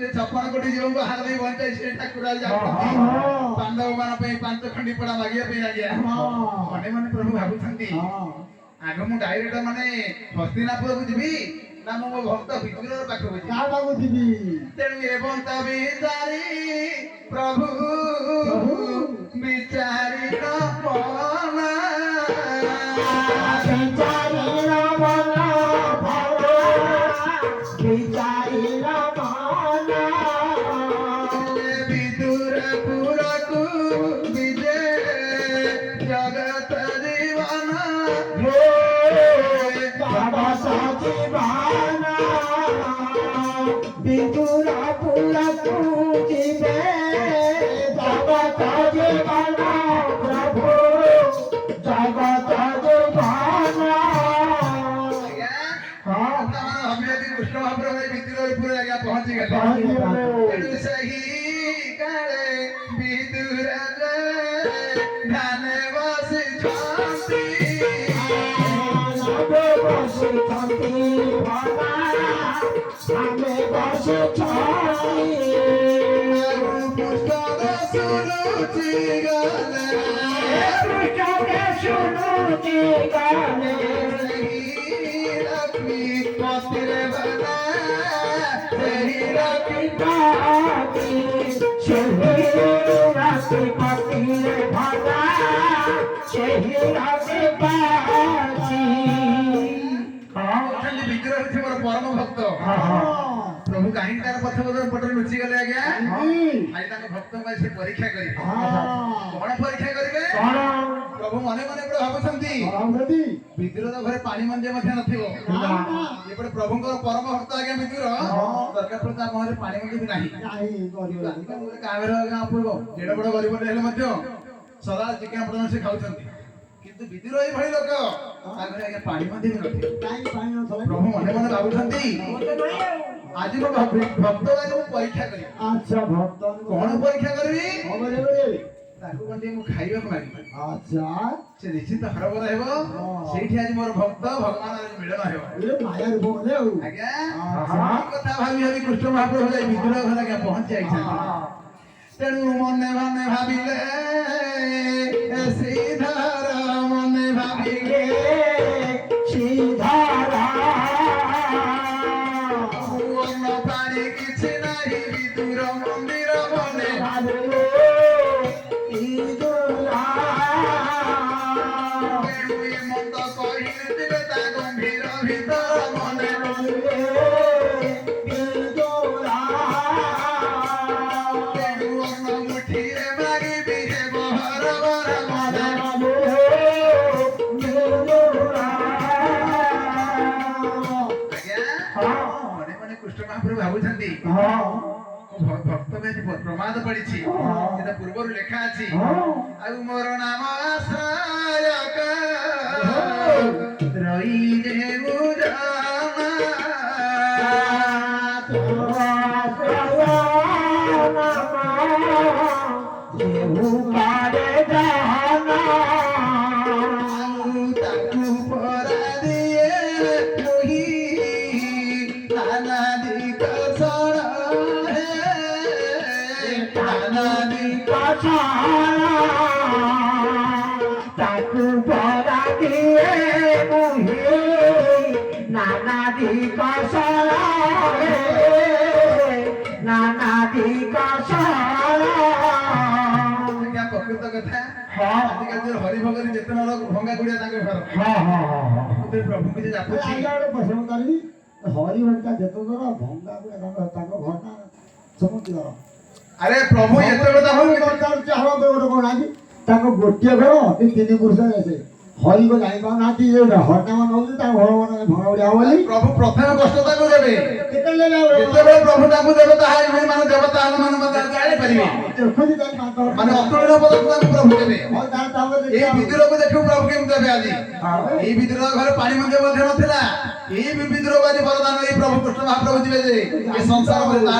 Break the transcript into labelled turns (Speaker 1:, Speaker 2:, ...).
Speaker 1: छप्पन कोटी जीवन को हार बंचाई से ठाकुर पांडव मान पांच खंडी पड़ा मागिया लगे मने मने प्रभु भावुंट आग मु डायरेक्ट माने हस्तिनापुर को जीवी ना मो भक्त विदुर पाखक जी तेणु एवं विचारी प्रभु विचारी पहुंची गए सही करे विदुर ध्यान बस परम भक्त प्रभु कहीं पथ पट लुचि गले आज्ञा भक्त परीक्षा करेंगे कौन परीक्षा करेंगे प्रभु मने मने भावुंट विदुर घर पानी मंजे नपटे प्रभु परम भक्त आज्ञा विदुर दरकार पड़े मुहर पानी मंजे भी नहीं जेड़ बड़ गरीब सदा चिकेन मटन से खाऊं किंतु विदुर ये भाई लोक आज्ञा पानी मंजे भी नथिबो प्रभु मने मने भावुंट आज मो भक्त आज मु परीक्षा करी अच्छा भक्त कौन परीक्षा करबी ताकू कंडी मु खाइबा मारी अच्छा से निश्चित हरबर हेबो सेठी आज मोर भक्त भगवान आज मिलन हेबो ए माया रूप मने आज्ञा कथा भाबी हबी कृष्ण महाप्रभु जाई विदुर घर आज्ञा पहुंची आइछन तेणु मने मने भाबिले श्रीधर मने भाबिले श्रीधर भक्त में प्रमाद पड़ी पूर्व लेखा अच्छी मोर नाम हरि भगरी जिते भंगा गुड़िया प्रभु की पसंद करी हरि भक्ता जेतो भंगा गुड़िया समझ अरे प्रभु एते बता हो चाहो गोटे कोन आज गोटे घर तीन पुरुष ऐसे
Speaker 2: ହରି କୁ ଜାଣିପାରୁନାହାନ୍ତି ଯେ ହରିନାମ ନଉଛି ତାଙ୍କ ଘର ଭଙ୍ଗା ବୋଲି
Speaker 1: ପ୍ରଭୁ ପ୍ରଥମେ କଷ୍ଟ ତାକୁ ଦେବେ,
Speaker 2: କେତେବେଳେ
Speaker 1: ଯେତେବେଳେ ପ୍ରଭୁ ତାଙ୍କୁ ଦେବେ ତାହା ମାନେ ଦେବତା ମାନେ ମଧ୍ୟ ଜାଣିପାରିବେ,
Speaker 2: ଦେଖୁଛି ତାଙ୍କ
Speaker 1: ମାନେ ଅତୁଳନୀୟ ପଦାର୍ଥ ତାଙ୍କୁ ପ୍ରଭୁ ଦେବେ।
Speaker 2: ତାପରେ
Speaker 1: ଏଇ ବିଦ୍ରୋହକୁ ଦେଖିବୁ ପ୍ରଭୁ କେମିତି ଦେବେ ଆଜି। ଏଇ ବିଦ୍ରୋହ ଘରେ ପାଣି ମଧ୍ୟ ନଥିଲା। ଏଇ ବିଦ୍ରୋହ ଆଜି ବରଦାନ ଏଇ ପ୍ରଭୁ କୃଷ୍ଣ ମହାପ୍ରଭୁ ଯିବେ ଯେ ଏ ସଂସାର